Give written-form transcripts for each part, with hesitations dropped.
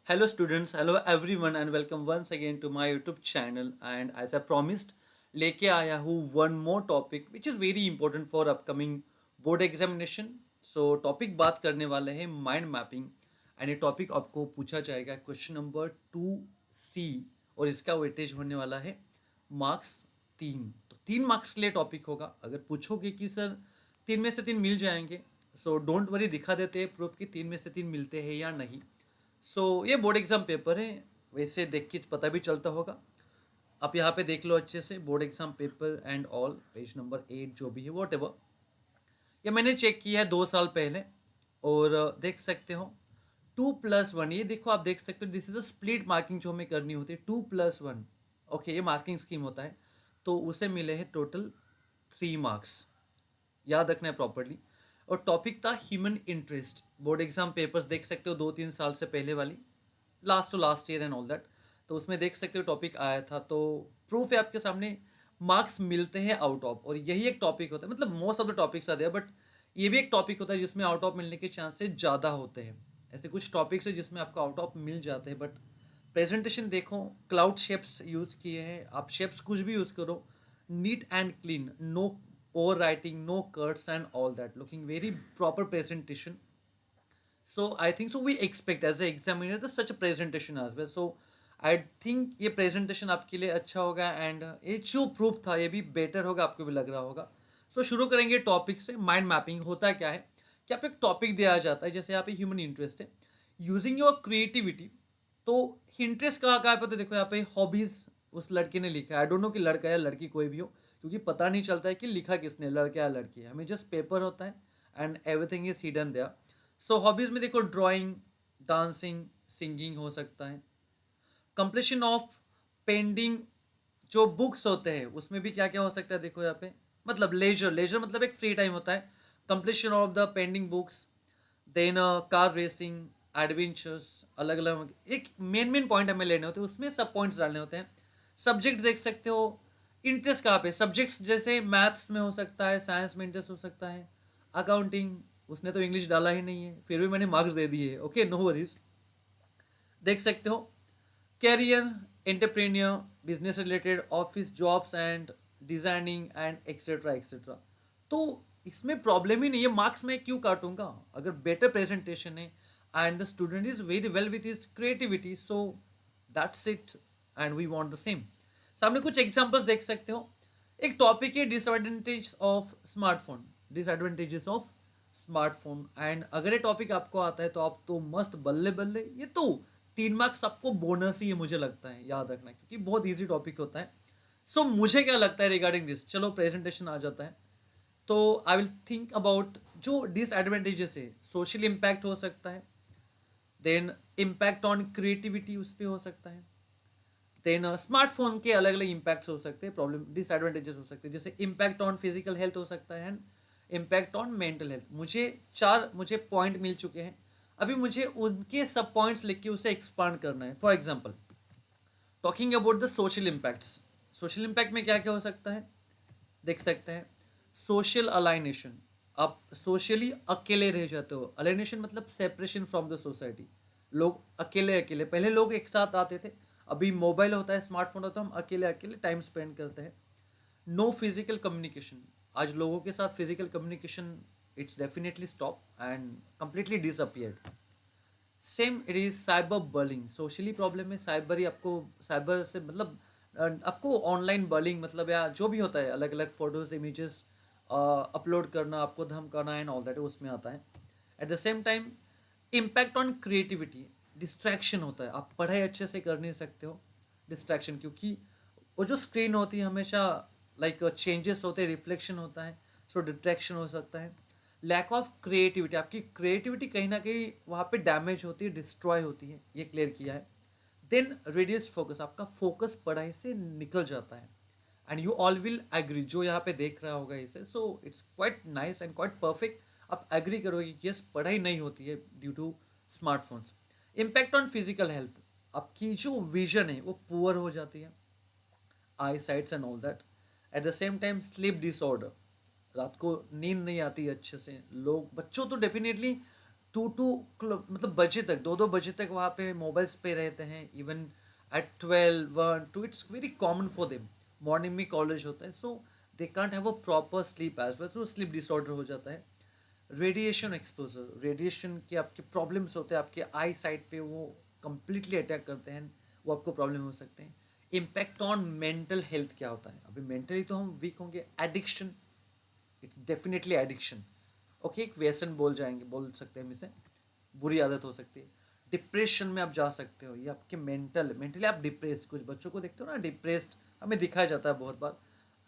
Hello, students. Hello, everyone, and welcome once again to my YouTube channel. And as I promised, लेके आया हूँ one more topic which is very important for upcoming board examination. So topic बात करने वाले हैं mind mapping and ये topic आपको पूछा जाएगा क्वेश्चन नंबर 2C और इसका वेटेज होने वाला है मार्क्स 3। तो 3 मार्क्स के लिए टॉपिक होगा। अगर पूछोगे कि सर 3 में से 3 मिल जाएंगे, सो डोंट वरी, दिखा देते हैं प्रूफ कि 3 में से 3 मिलते हैं या नहीं। ये बोर्ड एग्जाम पेपर है, वैसे देख के पता भी चलता होगा। आप यहाँ पे देख लो अच्छे से, board exam paper and all, page number 8 जो भी है वॉट एवर। ये मैंने चेक किया है 2 साल पहले और देख सकते हो 2+1, ये देखो आप देख सकते हो this is a split marking जो हमें करनी होती है 2+1। ओके, ये मार्किंग स्कीम होता है, तो उसे मिले हैं टोटल 3 मार्क्स। याद रखना है प्रॉपरली। और टॉपिक था human interest. Board exam papers देख सकते हो 2-3 साल से पहले वाली, last to last year and all that. तो उसमें देख सकते हो टॉपिक आया था, तो प्रूफ है आपके सामने। मार्क्स मिलते हैं आउट ऑफ, और यही एक टॉपिक होता है, मतलब most of the topics are there, but ये भी एक टॉपिक होता है जिसमें आउट ऑफ मिलने के चांसेस ज़्यादा होते हैं। ऐसे कुछ टॉपिक्स है जिसमें आपको आउट ऑफ मिल जाते हैं, बट प्रेजेंटेशन देखो, क्लाउड शेप्स यूज़ किए हैं। आप शेप्स कुछ भी यूज़ करो, neat and clean, no overwriting, no cuts and all that, looking very proper presentation. So I think so we expect as an examiner the such a presentation as well. So I think ये presentation आपके लिए अच्छा होगा and ये जो proof था ये भी बेटर होगा, आपको भी लग रहा होगा। शुरू करेंगे टॉपिक से। माइंड मैपिंग होता क्या है कि आप एक टॉपिक दिया जाता है, जैसे यहाँ पे ह्यूमन इंटरेस्ट है, यूजिंग योर क्रिएटिविटी। तो इंटरेस्ट कहाँ कहाँ पे, तो देखो यहाँ पे हॉबीज उस लड़के ने लिखा है। आई डोंट नो कि लड़का या लड़की कोई भी हो, क्योंकि पता नहीं चलता है कि लिखा किसने, लड़का या लड़की है। हमें जस्ट पेपर होता है and everything is hidden there. Hobbies में देखो ड्राइंग, डांसिंग, सिंगिंग हो सकता है। कंप्लीशन ऑफ पेंडिंग जो बुक्स होते हैं उसमें भी क्या क्या हो सकता है, देखो यहाँ पे, मतलब लेजर, लेजर मतलब एक फ्री टाइम होता है। Completion of the pending books, then car racing, adventures, अलग अलग एक मेन मेन पॉइंट हमें लेने होते हैं, उसमें सब पॉइंट्स डालने होते हैं। सब्जेक्ट देख सकते हो, इंटरेस्ट कहाँ पे, सब्जेक्ट्स जैसे मैथ्स में हो सकता है, साइंस में इंटरेस्ट हो सकता है, अकाउंटिंग, उसने तो इंग्लिश डाला ही नहीं है, फिर भी मैंने मार्क्स दे दिए। Okay, no worries. देख सकते हो career, entrepreneur, business related, office jobs and designing and etcetera etcetera. तो इसमें प्रॉब्लम ही नहीं है, मार्क्स में क्यों काटूंगा अगर बेटर प्रेजेंटेशन है and the student is very well with his creativity. So that's it and we want the same. सामने कुछ एग्जांपल्स देख सकते हो। एक टॉपिक है disadvantage of smartphone, disadvantages of smartphone, and अगर ये टॉपिक आपको आता है तो आप तो मस्त, बल्ले बल्ले। ये तो 3 मार्क्स आपको बोनस ही है मुझे लगता है, याद रखना, क्योंकि बहुत इजी टॉपिक होता है। मुझे क्या लगता है रिगार्डिंग दिस, चलो प्रेजेंटेशन आ जाता है। तो आई विल थिंक अबाउट जो डिसएडवांटेजेस है। सोशल इम्पैक्ट हो सकता है, देन इम्पैक्ट ऑन क्रिएटिविटी उस पर हो सकता है, देन स्मार्टफोन के अलग अलग इम्पैक्ट्स हो सकते हैं, प्रॉब्लम डिसएडवांटेजेस हो सकते हैं, जैसे इम्पैक्ट ऑन फिजिकल हेल्थ हो सकता है and impact on mental health. मुझे पॉइंट मिल चुके हैं, अभी मुझे उनके सब पॉइंट्स लिख के उसे एक्सपांड करना है। For example, talking about the social impacts. Social impact में क्या क्या हो सकता है, देख सकते हैं। सोशल अलाइनेशन, आप सोशली अकेले रह जाते हो। अलाइनेशन मतलब सेपरेशन फ्रॉम द सोसाइटी, लोग अकेले अकेले, पहले लोग एक साथ आते थे, अभी मोबाइल होता है, स्मार्टफोन होता है, हम अकेले अकेले टाइम स्पेंड करते हैं। नो फिजिकल कम्युनिकेशन, आज लोगों के साथ physical communication it's definitely stop and completely disappeared. Same it is cyber bullying, socially problem है साइबर ही, आपको साइबर से मतलब आपको ऑनलाइन बलिंग मतलब, या जो भी होता है, अलग अलग फोटोज इमेजेस अपलोड करना, आपको धमकाना एंड ऑल दैट, उसमें आता है। Eight the same time impact on creativity, distraction होता है, आप पढ़ाई अच्छे से कर नहीं सकते हो, डिस्ट्रैक्शन, क्योंकि वो जो स्क्रीन होती है हमेशा लाइक चेंजेस होते हैं, रिफ्लेक्शन होता है, डिस्ट्रैक्शन हो सकता है। लैक ऑफ क्रिएटिविटी, आपकी क्रिएटिविटी कहीं ना कहीं वहाँ पे डैमेज होती है, डिस्ट्रॉय होती है, ये क्लियर किया है। देन रिड्यूस फोकस, आपका फोकस पढ़ाई से निकल जाता है and you all will agree, जो यहाँ पे देख रहा होगा इसे, it's quite nice and quite perfect. आप एग्री करोगे कि यस, पढ़ाई नहीं होती है due to smartphones. Impact on physical health, आपकी जो विजन है वो पुअर हो जाती है, eye sights and all that. At the same time sleep disorder, रात को नींद नहीं आती अच्छे से, लोग, बच्चों तो डेफिनेटली टू मतलब बजे तक, 2-2 बजे तक वहाँ पे मोबाइल्स पे रहते हैं, even at 12, 1, 2, it's very common for them. Morning में कॉलेज होता है, so they can't have a proper sleep as well, तो स्लीप डिसऑर्डर हो जाता है। रेडिएशन एक्सपोजर, रेडिएशन के आपके प्रॉब्लम्स होते हैं, आपके आई साइड पे वो कंप्लीटली अटैक करते हैं, वो आपको प्रॉब्लम हो सकते हैं। इम्पैक्ट ऑन मेंटल हेल्थ क्या होता है, अभी मेंटली तो हम वीक होंगे। Addiction, it's definitely addiction. Okay, एक व्यसन बोल सकते हैं हम इसे, बुरी आदत हो सकती है। डिप्रेशन में आप जा सकते हो, ये आपके मेंटली आप डिप्रेस, कुछ बच्चों को देखते हो ना डिप्रेस्ड, हमें दिखाया जाता है बहुत बार।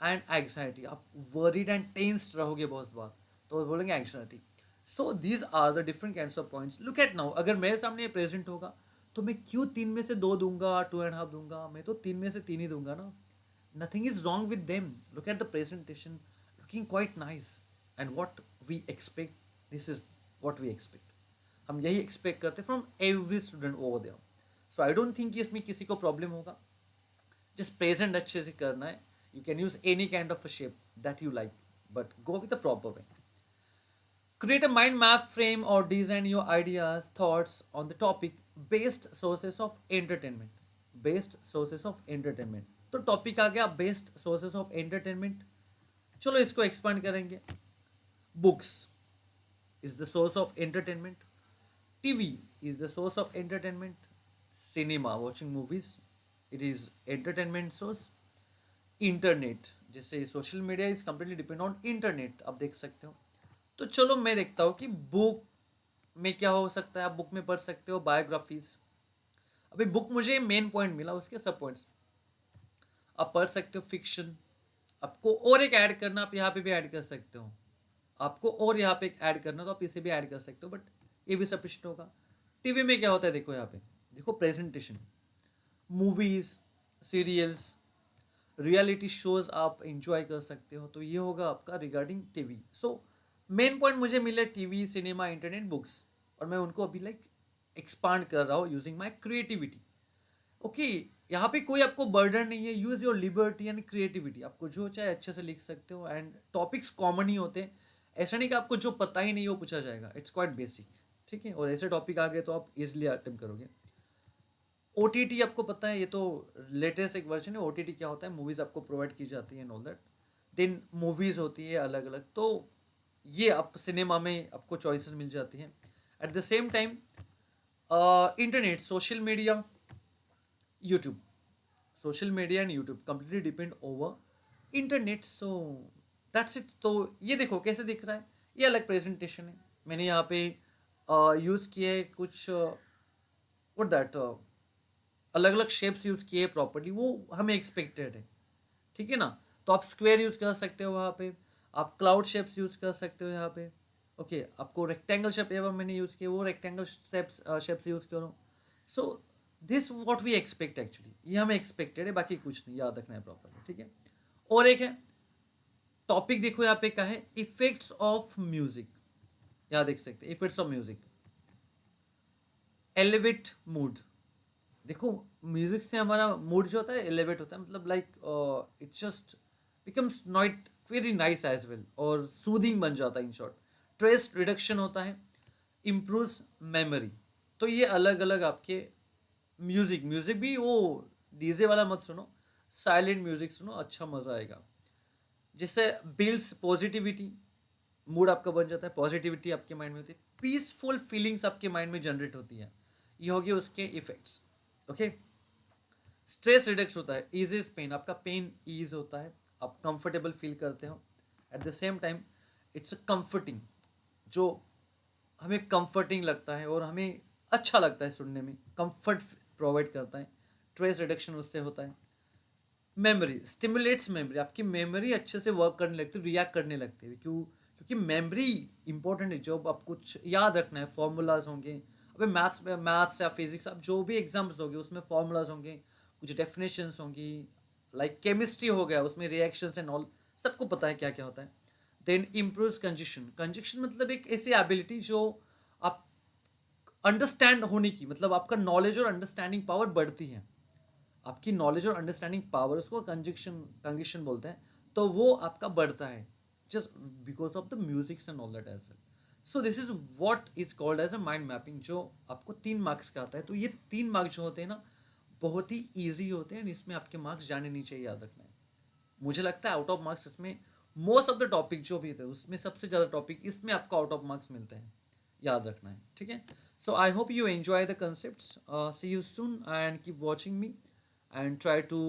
एंड एंग्जाइटी, आप वरीड एंड टेंस्ड रहोगे बहुत बार, तो वो बोलेंगे anxiety. So these are the different kinds of points. Look at now, अगर मेरे सामने ये प्रेजेंट होगा, तो मैं क्यों 3 में से 2 दूंगा, 2.5 दूंगा, मैं तो 3 में से 3 ही दूंगा ना। Nothing is wrong with them. Look at the presentation, looking quite nice. And what we expect, this is what we expect. हम यही एक्सपेक्ट करते हैं from every student over there. So I don't think इसमें किसी को problem होगा। Just present अच्छे से करना है। You can use any kind of a shape that you like, but go with the proper way. Create a mind map, frame or design your ideas, thoughts on the topic based sources of entertainment. Based sources of entertainment. तो topic आ गया best sources of entertainment. चलो इसको expand करेंगे। Books is the source of entertainment, TV is the source of entertainment, cinema watching movies it is entertainment source. Internet जैसे social media is completely depend on internet, आप देख सकते हो। तो चलो मैं देखता हूँ कि बुक में क्या हो सकता है। आप बुक में पढ़ सकते हो बायोग्राफीज। अभी बुक मुझे मेन पॉइंट मिला, उसके सब पॉइंट्स आप पढ़ सकते हो। फिक्शन, आपको और एक ऐड करना, आप यहाँ पे भी ऐड कर सकते हो। आपको और यहाँ पे एक ऐड करना, तो आप इसे भी ऐड कर सकते हो, बट ये भी सफिशिएंट होगा। टीवी में क्या होता है, देखो यहाँ पे, देखो presentation, movies, serials, reality shows आप इंजॉय कर सकते हो। तो ये होगा आपका regarding TV. So main point मुझे मिले टीवी, सिनेमा, इंटरनेट, बुक्स, और मैं उनको अभी लाइक एक्सपांड कर रहा हूँ यूजिंग माई क्रिएटिविटी। ओके, यहाँ पे कोई आपको बर्डन नहीं है। Use your liberty and creativity, आपको जो चाहे अच्छे से लिख सकते हो। एंड टॉपिक्स कॉमन ही होते हैं, ऐसा नहीं कि आपको जो पता ही नहीं वो पूछा जाएगा। इट्स क्वाइट बेसिक, ठीक है। और ऐसे टॉपिक आ गए तो आप इजिली अटेम्प्ट करोगे। ओ टी टी आपको पता है, ये तो लेटेस्ट एक वर्जन है। ओ टी टी क्या होता है, मूवीज़ आपको प्रोवाइड की जाती है and all that. Then movies होती है अलग अलग, तो ये आप सिनेमा में आपको चॉइसेस मिल जाती हैं। Eight the same time internet, social media, YouTube, social media and YouTube completely depend over internet. So that's it. तो ये देखो कैसे दिख रहा है, ये अलग प्रेजेंटेशन है। मैंने यहाँ पे यूज़ किया है कुछ व्हाट दैट, अलग अलग शेप्स यूज़ किए प्रॉपर्ली, वो हमें एक्सपेक्टेड है, ठीक है ना। तो आप स्क्वायर यूज़ कर सकते हो वहाँ पे, आप क्लाउड शेप्स यूज़ कर सकते हो यहाँ पे। ओके, आपको रेक्टेंगल शेप एवं मैंने यूज़ किया, वो रेक्टेंगल शेप्स यूज़ करो। So this what we expect actually, ये हमें एक्सपेक्टेड है, बाकी कुछ नहीं, याद रखना है प्रॉपरली, ठीक है। और एक है टॉपिक, देखो यहाँ पे क्या है, इफेक्ट्स ऑफ म्यूजिक। यहाँ देख सकते हैं effects of music, elevate mood. देखो म्यूजिक से हमारा मूड जो होता है एलिवेट होता है, मतलब like it just becomes not very nice as well, और सूदिंग बन जाता है इन शॉर्ट। स्ट्रेस रिडक्शन होता है, इम्प्रूव्स मेमोरी। तो ये अलग अलग आपके म्यूजिक, म्यूजिक भी वो डीजे वाला मत सुनो, साइलेंट म्यूजिक सुनो, अच्छा मजा आएगा। जिससे बिल्ड्स पॉजिटिविटी, मूड आपका बन जाता है, पॉजिटिविटी आपके माइंड में होती है, पीसफुल फीलिंग्स आपके माइंड में जनरेट होती है। ये हो गए उसके इफेक्ट्स। ओके, स्ट्रेस रिडक्स होता है, ईजेस पेन, आपका पेन ईज होता है, आप कंफर्टेबल फील करते हो। Eight the same time it's a comforting, जो हमें कंफर्टिंग लगता है और हमें अच्छा लगता है सुनने में, कंफर्ट प्रोवाइड करता है। स्ट्रेस रिडक्शन उससे होता है। मेमोरी स्टिमुलेट्स मेमोरी, आपकी मेमोरी अच्छे से वर्क करने लगती है, रिएक्ट करने लगती है। क्यों? क्योंकि मेमोरी इंपॉर्टेंट है। जब आप कुछ याद रखना है, फॉर्मूलाज होंगे, अबे मैथ्स में, मैथ्स या फिजिक्स, आप जो भी एग्जाम्स होंगे उसमें फॉर्मूलाज होंगे, कुछ डेफिनेशंस होंगी। लाइक केमिस्ट्री हो गया, उसमें रिएक्शंस एंड ऑल, सबको पता है क्या क्या होता है। देन इम्प्रूव्स कंजक्शन, कंजक्शन मतलब एक ऐसी एबिलिटी जो आप अंडरस्टैंड होने की, मतलब आपका नॉलेज और अंडरस्टैंडिंग पावर बढ़ती है। आपकी नॉलेज और अंडरस्टैंडिंग पावर, उसको कंजक्शन कंजक्शन बोलते हैं। तो वो आपका बढ़ता है just because of the musics and all that as well. So this is what is called as a mind mapping, जो आपको 3 मार्क्स का आता है। तो ये 3 मार्क्स जो होते हैं ना, बहुत ही ईजी होते हैं, इसमें आपके मार्क्स जाने नहीं चाहिए, याद रखना है। मुझे लगता है आउट ऑफ मार्क्स इसमें मोस्ट ऑफ द टॉपिक जो भी थे उसमें सबसे ज़्यादा टॉपिक इसमें आपको आउट ऑफ मार्क्स मिलते हैं, याद रखना है, ठीक है। So I hope you enjoy the concept. See you soon and keep watching me and try to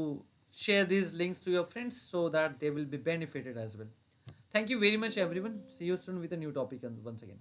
share these links to your friends so that they will be benefited as well. Thank you very much everyone. See you soon with a new topic and once again.